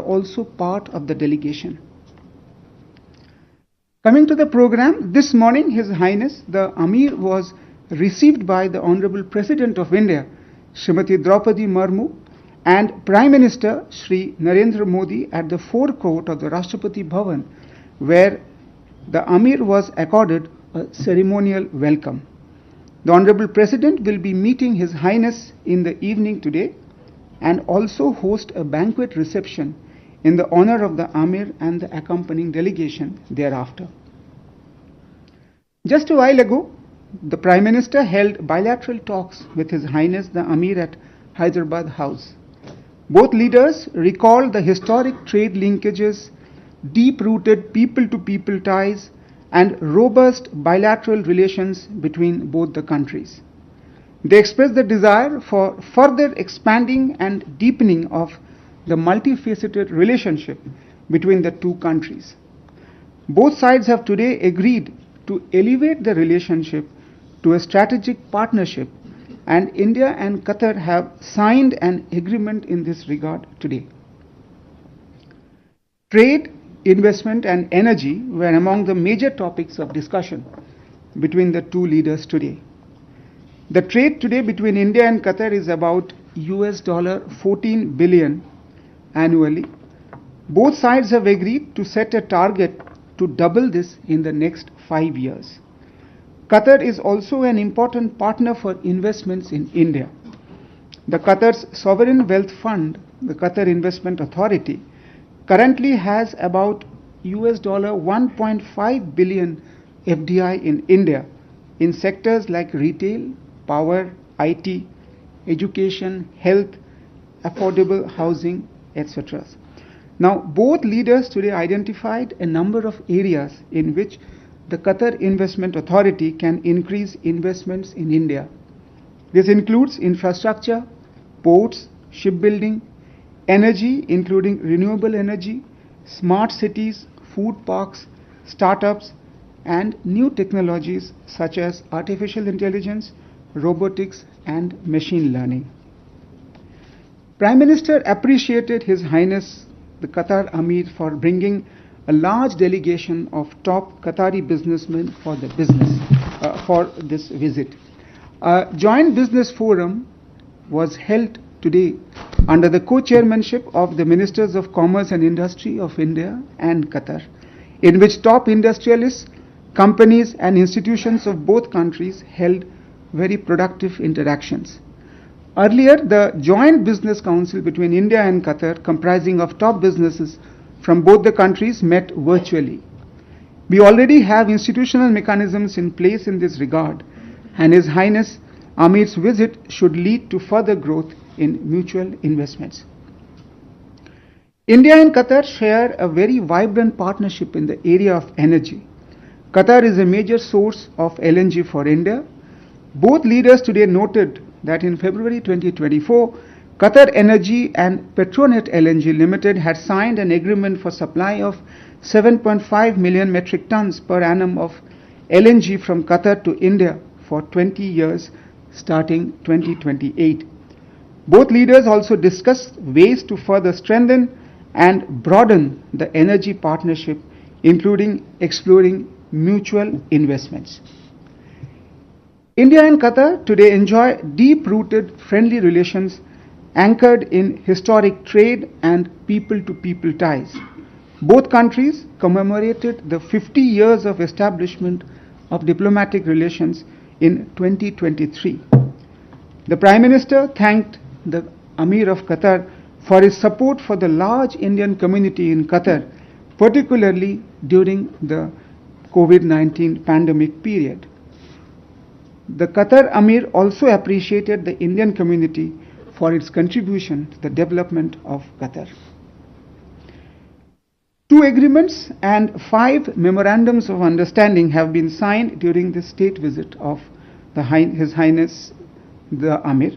also part of the delegation. Coming to the program, this morning His Highness the Amir was received by the Honorable President of India, Srimati Draupadi Murmu, and Prime Minister Shri Narendra Modi at the forecourt of the Rashtrapati Bhavan, where the Amir was accorded a ceremonial welcome. The Honorable President will be meeting His Highness in the evening today and also host a banquet reception in the honor of the Amir and the accompanying delegation thereafter. Just a while ago, the Prime Minister held bilateral talks with His Highness the Amir at Hyderabad House. Both leaders recalled the historic trade linkages, deep-rooted people-to-people ties, and robust bilateral relations between both the countries. They expressed the desire for further expanding and deepening of the multifaceted relationship between the two countries. Both sides have today agreed to elevate the relationship to a strategic partnership, and India and Qatar have signed an agreement in this regard today. Trade, investment and energy were among the major topics of discussion between the two leaders today. The trade today between India and Qatar is about $14 billion annually. Both sides have agreed to set a target to double this in the next 5 years. Qatar is also an important partner for investments in India. The Qatar's Sovereign Wealth Fund, the Qatar Investment Authority, currently has about $1.5 billion FDI in India in sectors like retail, power, IT, education, health, affordable housing, etc. Now, both leaders today identified a number of areas in which the Qatar Investment Authority can increase investments in India. This includes infrastructure, ports, shipbuilding, energy including renewable energy, smart cities, food parks, startups, and new technologies such as artificial intelligence, robotics, and machine learning. Prime Minister appreciated His Highness the Qatar Amir for bringing a large delegation of top Qatari businessmen for this visit. A joint business forum was held today under the co-chairmanship of the Ministers of Commerce and Industry of India and Qatar, in which top industrialists, companies and institutions of both countries held very productive interactions. Earlier, the Joint Business Council between India and Qatar, comprising of top businesses from both the countries, met virtually. We already have institutional mechanisms in place in this regard, and His Highness Amir's visit should lead to further growth in mutual investments. India and Qatar share a very vibrant partnership in the area of energy. Qatar is a major source of LNG for India. Both leaders today noted that in February 2024, Qatar Energy and Petronet LNG Limited had signed an agreement for supply of 7.5 million metric tons per annum of LNG from Qatar to India for 20 years starting 2028. Both leaders also discussed ways to further strengthen and broaden the energy partnership, including exploring mutual investments. India and Qatar today enjoy deep-rooted friendly relations anchored in historic trade and people-to-people ties. Both countries commemorated the 50 years of establishment of diplomatic relations in 2023. The Prime Minister thanked the Amir of Qatar for his support for the large Indian community in Qatar, particularly during the COVID-19 pandemic period. The Qatar Amir also appreciated the Indian community for its contribution to the development of Qatar. 2 agreements and 5 memorandums of understanding have been signed during the state visit of His Highness the Amir.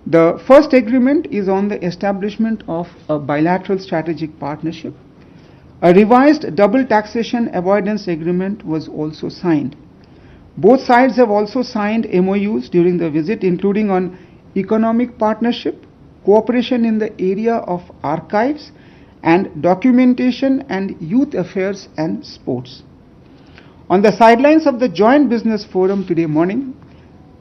The first agreement is on the establishment of a bilateral strategic partnership. A revised double taxation avoidance agreement was also signed. Both sides have also signed MOUs during the visit, including on economic partnership, cooperation in the area of archives, and documentation and youth affairs and sports. On the sidelines of the joint business forum today morning,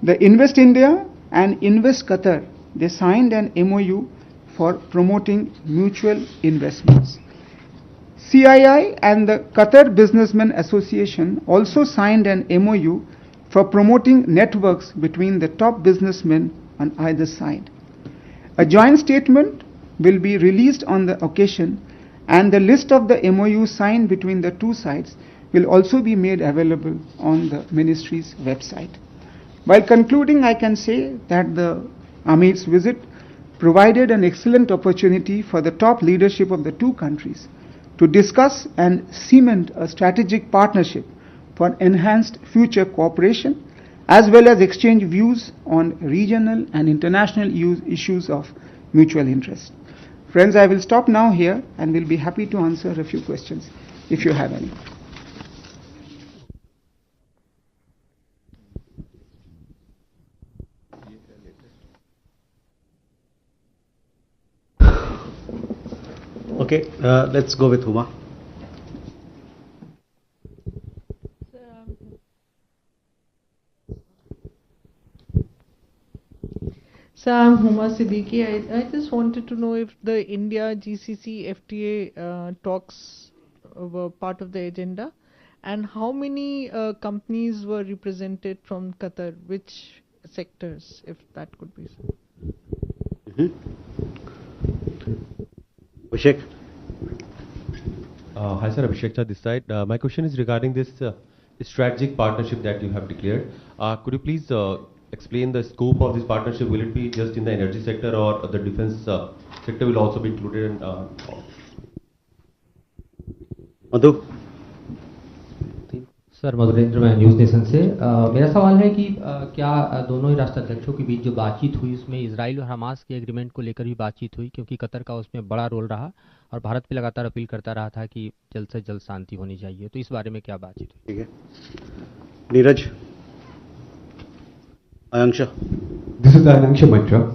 the Invest India and Invest Qatar, they signed an MOU for promoting mutual investments. CII and the Qatar Businessmen Association also signed an MOU for promoting networks between the top businessmen on either side. A joint statement will be released on the occasion, and the list of the MOU signed between the two sides will also be made available on the ministry's website. While concluding, I can say that the Amir's visit provided an excellent opportunity for the top leadership of the two countries to discuss and cement a strategic partnership for enhanced future cooperation, as well as exchange views on regional and international issues of mutual interest. Friends, I will stop now here and will be happy to answer a few questions if you have any. Okay, let's go with Huma. So I'm Huma Siddiqui. I just wanted to know if the India GCC FTA talks were part of the agenda, and how many companies were represented from Qatar, which sectors, if that could be so. Abhishek. Hi sir, Abhishek Chha this side. My question is regarding this strategic partnership that you have declared. Could you please explain the scope of this partnership? Will it be just in the energy sector, or the defense sector will also be included in? Madhu. Sir Madhurendra मैं news nation से मेरा सवाल है कि क्या दोनों ही राष्ट्राध्यक्षों के बीच जो बातचीत हुई उसमें इजराइल और हमास के एग्रीमेंट को लेकर भी बातचीत हुई, क्योंकि कतर का उसमें बड़ा रोल रहा और भारत भी लगातार अपील करता रहा था कि जल्द से जल्द शांति होनी चाहिए, तो इस बारे में क्या बातचीत हुई? ठीक है, Neeraj. Ayanksha. This is Ayanksha Mitra.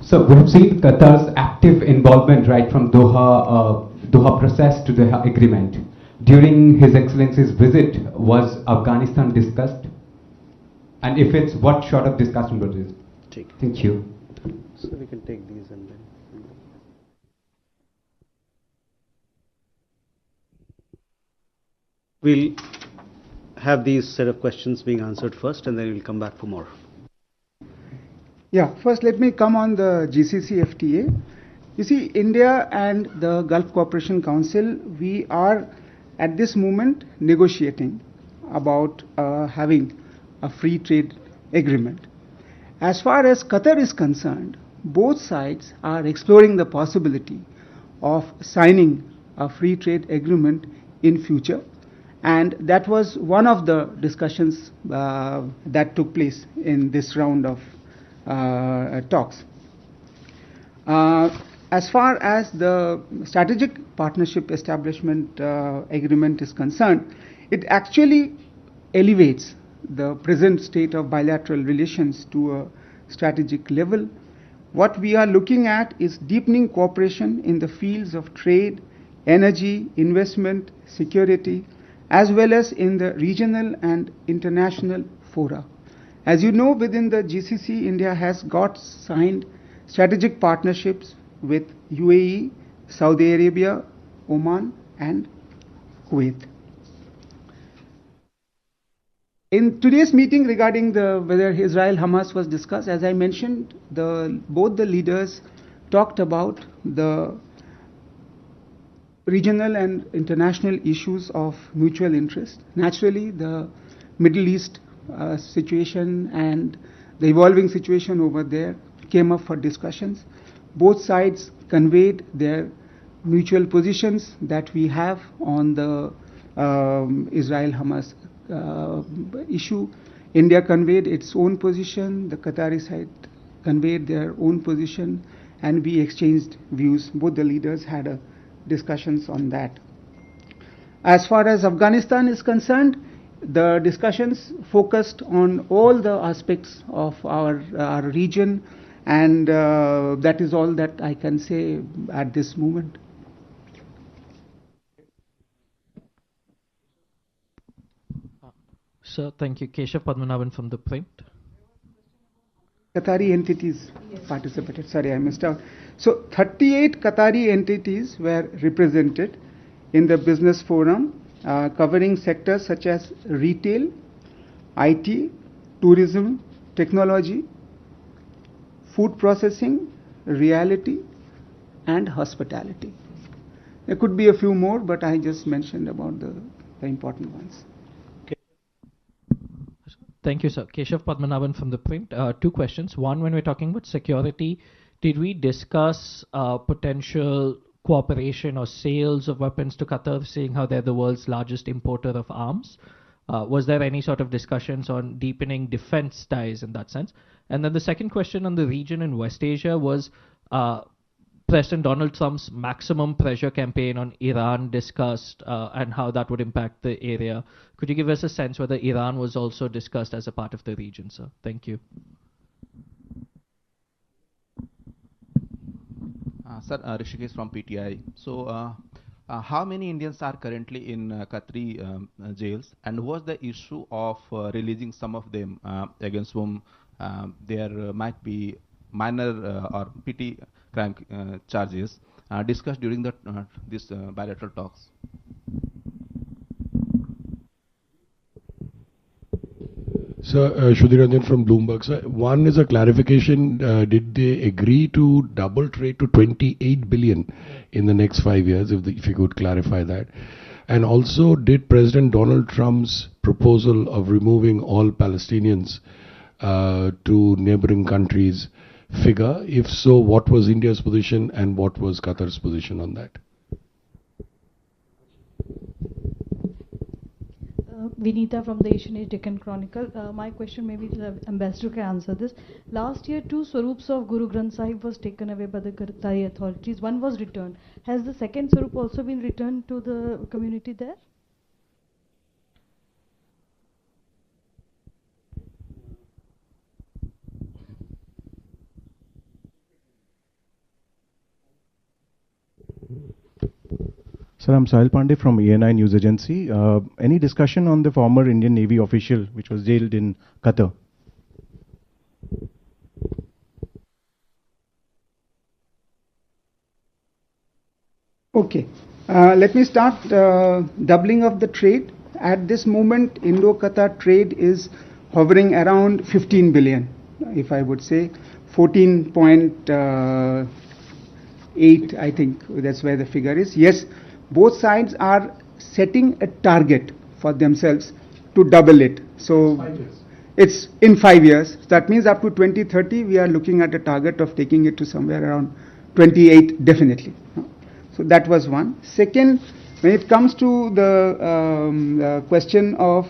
So we have seen Qatar's active involvement right from Doha process to the agreement. During His Excellency's visit, was Afghanistan discussed? And if it's, what sort of discussion was it? Thank you. So we can take these and then. We'll have these set of questions being answered first, and then we'll come back for more. Yeah, first let me come on the GCC FTA. You see, India and the Gulf Cooperation Council, we are at this moment negotiating about having a free trade agreement. As far as Qatar is concerned, both sides are exploring the possibility of signing a free trade agreement in future, and that was one of the discussions that took place in this round of talks. As far as the strategic partnership establishment agreement is concerned, it actually elevates the present state of bilateral relations to a strategic level. What we are looking at is deepening cooperation in the fields of trade, energy, investment, security, as well as in the regional and international fora. As you know, within the GCC, India has got signed strategic partnerships with UAE, Saudi Arabia, Oman, and Kuwait. In today's meeting regarding whether Israel-Hamas was discussed, as I mentioned, both the leaders talked about the regional and international issues of mutual interest. Naturally, the Middle East situation and the evolving situation over there came up for discussions. Both sides conveyed their mutual positions that we have on the Israel-Hamas issue. India conveyed its own position, the Qatari side conveyed their own position, and we exchanged views. Both the leaders had discussions on that. As far as Afghanistan is concerned, the discussions focused on all the aspects of our region, and that is all that I can say at this moment. Sir, thank you. Keshav Padmanabhan from The Print. Qatari entities participated. Sorry, I missed out. So 38 Qatari entities were represented in the business forum, covering sectors such as retail, IT, tourism, technology, food processing, reality, and hospitality. There could be a few more, but I just mentioned about the important ones. Thank you, sir. Keshav Padmanabhan from The Print. Two questions. One, when we're talking about security, did we discuss potential cooperation or sales of weapons to Qatar, seeing how they're the world's largest importer of arms? Was there any sort of discussions on deepening defense ties in that sense? And then the second question on the region in West Asia was President Donald Trump's maximum pressure campaign on Iran discussed and how that would impact the area. Could you give us a sense whether Iran was also discussed as a part of the region, sir? Thank you. Sir, Rishikesh from PTI. So, how many Indians are currently in Qatari jails, and was the issue of releasing some of them against whom there might be minor or petty crime charges discussed during the this bilateral talks? Sir, Shudhir Ranjan from Bloomberg. Sir, one is a clarification. Did they agree to double trade to 28 billion in the next 5 years? If you could clarify that. And also, did President Donald Trump's proposal of removing all Palestinians to neighboring countries figure? If so, what was India's position and what was Qatar's position on that? Vinita from the Asian Age Deccan Chronicle. My question, maybe the ambassador can answer this. Last year, 2 swarups of Guru Granth Sahib was taken away by the Qatari authorities. One was returned. Has the second swarup also been returned to the community there? Sir, I'm Sahil Pandey from ENI News Agency. Any discussion on the former Indian Navy official which was jailed in Qatar? Okay, let me start doubling of the trade. At this moment, Indo-Qatar trade is hovering around 15 billion, if I would say 14.8, I think that's where the figure is. Yes, both sides are setting a target for themselves to double it. So it's in 5 years. That means up to 2030, we are looking at a target of taking it to somewhere around 28, definitely. So that was one. Second, when it comes to the question of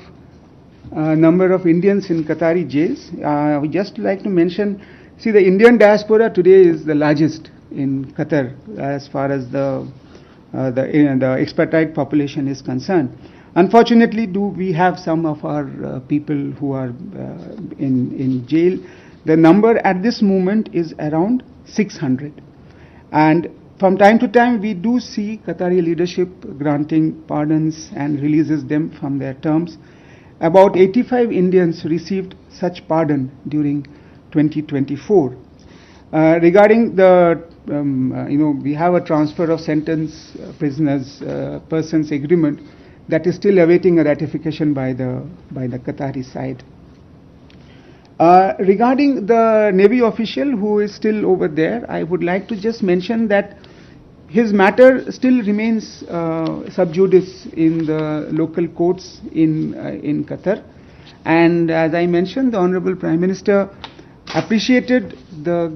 number of Indians in Qatari jails, I would just like to mention, see, the Indian diaspora today is the largest in Qatar as far as the expatriate population is concerned. Unfortunately, we have some of our people who are in jail. The number at this moment is around 600. And from time to time, we do see Qatari leadership granting pardons and releases them from their terms. About 85 Indians received such pardon during 2024. Regarding the we have a transfer of sentence persons agreement that is still awaiting a ratification by the Qatari side. Regarding the Navy official who is still over there, I would like to just mention that his matter still remains sub judice in the local courts in Qatar, and as I mentioned, the Honorable Prime Minister appreciated the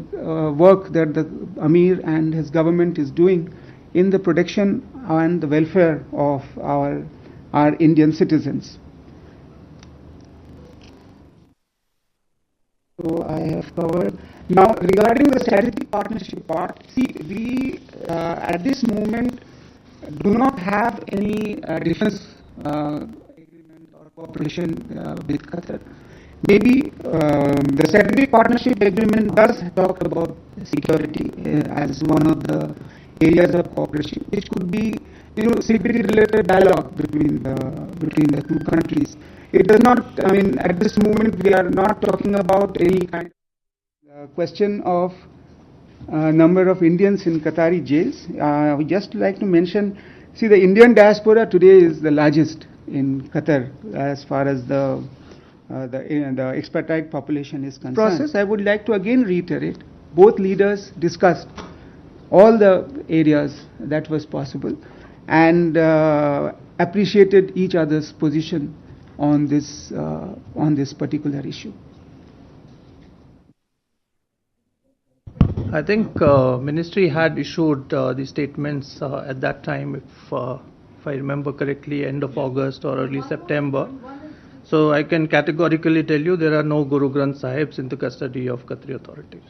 work that the Amir and his government is doing in the protection and the welfare of our Indian citizens. So I have covered. Now regarding the strategic partnership part, see, we at this moment do not have any defense agreement or cooperation with Qatar. Maybe the strategic partnership agreement does talk about security as one of the areas of cooperation, which could be, security-related dialogue between the two countries. It does not. I mean, at this moment, we are not talking about any kind of question of number of Indians in Qatari jails. We just like to mention. See, the Indian diaspora today is the largest in Qatar as far as the expatriate population is concerned. Process, I would like to again reiterate, both leaders discussed all the areas that was possible and appreciated each other's position on this particular issue. I think ministry had issued the statements at that time, if I remember correctly, end of August or early September. So I can categorically tell you there are no Guru Granth Sahibs in the custody of Qatari authorities.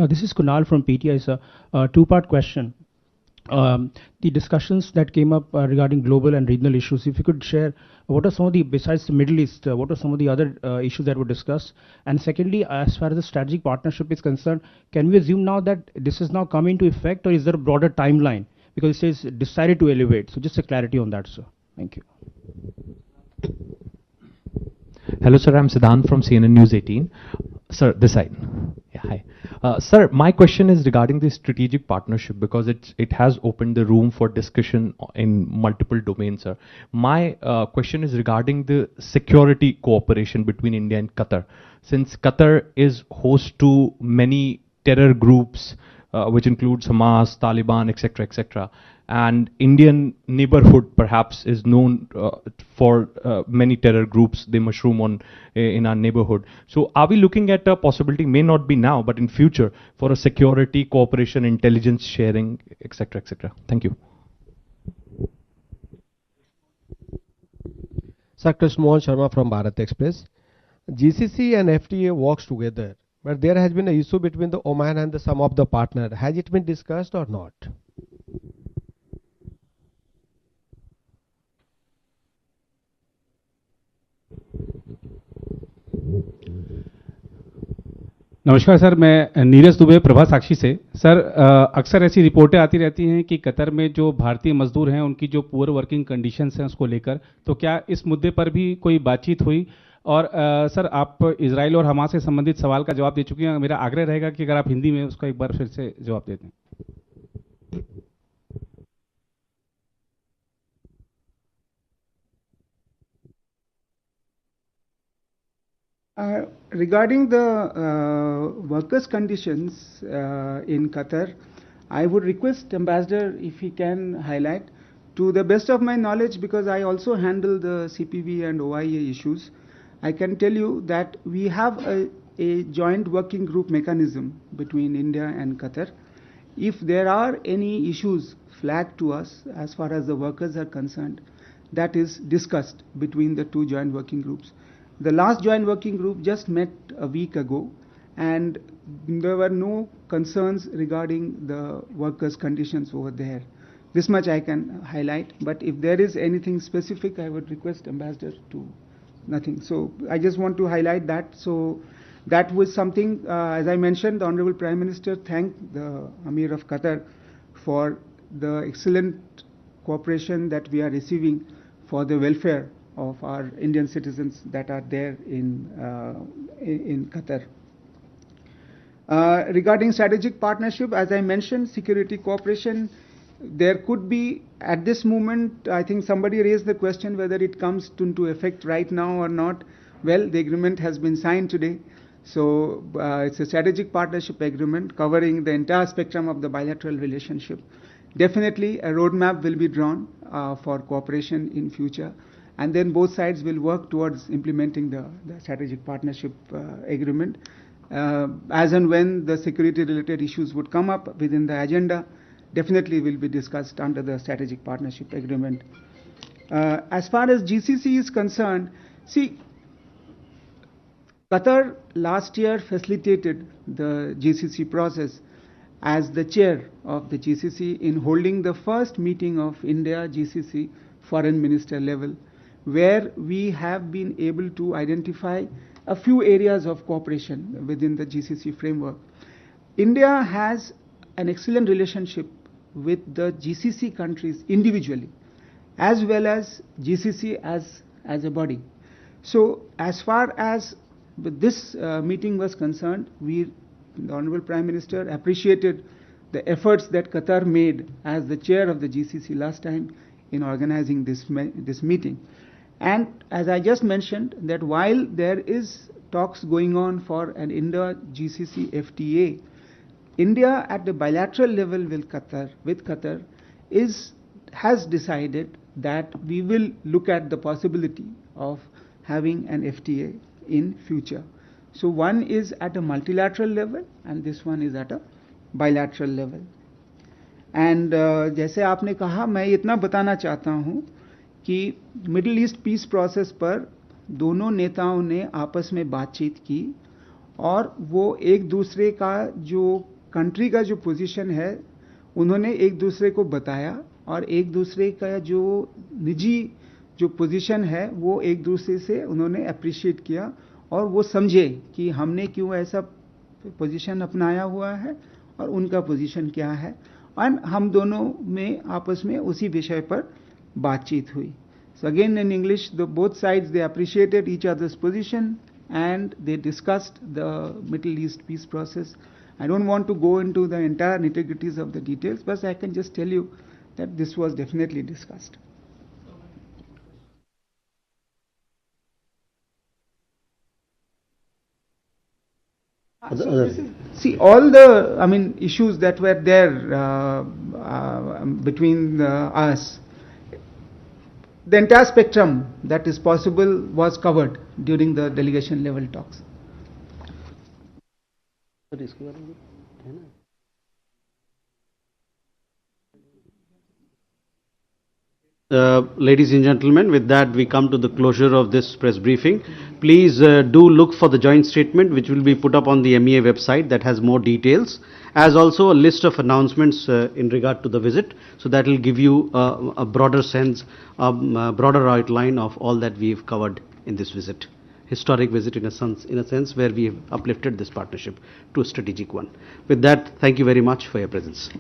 This is Kunal from PTI, sir. Two-part question. The discussions that came up regarding global and regional issues, if you could share, what are some of the, besides the Middle East, what are some of the other issues that were discussed? And secondly, as far as the strategic partnership is concerned, can we assume now that this is now coming into effect, or is there a broader timeline? Because it says decided to elevate. So just a clarity on that, sir. Thank you. Hello, sir. I'm Siddhant from CNN News 18. Sir, this side. Yeah, hi. Sir, my question is regarding the strategic partnership, because it has opened the room for discussion in multiple domains, sir. My question is regarding the security cooperation between India and Qatar. Since Qatar is host to many terror groups, which includes Hamas, Taliban, etc., etc., and Indian neighborhood perhaps is known for many terror groups, they mushroom in our neighborhood. So are we looking at a possibility, may not be now, but in future, for a security cooperation, intelligence sharing, etc., etc.? Thank you. Sir, Krishmohan Sharma from Bharat Express. GCC and FTA works together, but there has been an issue between the Oman and some of the partner. Has it been discussed or not? नमस्कार sir, मैं नीरज दुबे प्रभा साक्षी से। Sir, अक्सर ऐसी रिपोर्टें आती रहती हैं कि कतर में जो भारतीय मजदूर हैं उनकी जो पुअर वर्किंग कंडीशंस हैं उसको लेकर, तो क्या इस मुद्दे पर भी कोई बातचीत हुई? और सर, आप इजराइल और हमास से संबंधित सवाल का जवाब दे चुके हैं। मेरा आग्रह रहेगा कि अगर आप हिंदी में उसका एक बार फिर से जवाब दे दें। Regarding the workers' conditions in Qatar, I would request Ambassador if he can highlight. To the best of my knowledge, because I also handle the CPV and OIA issues, I can tell you that we have a joint working group mechanism between India and Qatar. If there are any issues flagged to us as far as the workers are concerned, that is discussed between the two joint working groups. The last joint working group just met a week ago, and there were no concerns regarding the workers' conditions over there. This much I can highlight, but if there is anything specific, I would request Ambassador to nothing. So I just want to highlight that. So that was something, as I mentioned, the Honorable Prime Minister thanked the Amir of Qatar for the excellent cooperation that we are receiving for the welfare of our Indian citizens that are there in Qatar. Regarding strategic partnership, as I mentioned, security cooperation, there could be, at this moment, I think somebody raised the question whether it comes into effect right now or not. Well, the agreement has been signed today. So it's a strategic partnership agreement covering the entire spectrum of the bilateral relationship. Definitely a roadmap will be drawn for cooperation in future. And then both sides will work towards implementing the strategic partnership agreement. As and when the security-related issues would come up within the agenda, definitely will be discussed under the strategic partnership agreement. As far as GCC is concerned, see, Qatar last year facilitated the GCC process as the chair of the GCC in holding the first meeting of India-GCC foreign minister level, where we have been able to identify a few areas of cooperation within the GCC framework. India has an excellent relationship with the GCC countries individually, as well as GCC as a body. So as far as this meeting was concerned, the Honorable Prime Minister appreciated the efforts that Qatar made as the chair of the GCC last time in organizing this meeting. And as I just mentioned, that while there is talks going on for an Indo-GCC FTA, India at the bilateral level with Qatar has decided that we will look at the possibility of having an FTA in future. So one is at a multilateral level and this one is at a bilateral level. And जैसे आपने कहा, मैं इतना बताना चाहता हूँ कि middle east peace process पर दोनों नेताओं ने आपस में बातचीत की और वो एक दूसरे का जो कंट्री का जो पोजीशन है उन्होंने एक दूसरे को बताया और एक दूसरे का जो निजी जो पोजीशन है वो एक दूसरे से उन्होंने अप्रिशिएट किया और वो समझे कि हमने क्यों ऐसा पोजीशन अपनाया हुआ है और उनका पोजीशन क्या है और हम दोनों में आपस में उसी विषय पर बातचीत हुई. So again in English, both sides they appreciated each other's position and they discussed the Middle East peace process. I don't want to go into the entire nitty-gritties of the details, but I can just tell you that this was definitely discussed. See, all the issues that were there between us, the entire spectrum that is possible was covered during the delegation level talks. Ladies and gentlemen, with that we come to the closure of this press briefing. Please do look for the joint statement which will be put up on the MEA website that has more details, as also a list of announcements in regard to the visit. So that will give you a broader sense, a broader outline of all that we've covered in this visit. Historic visit in a sense where we have uplifted this partnership to a strategic one. With that, thank you very much for your presence.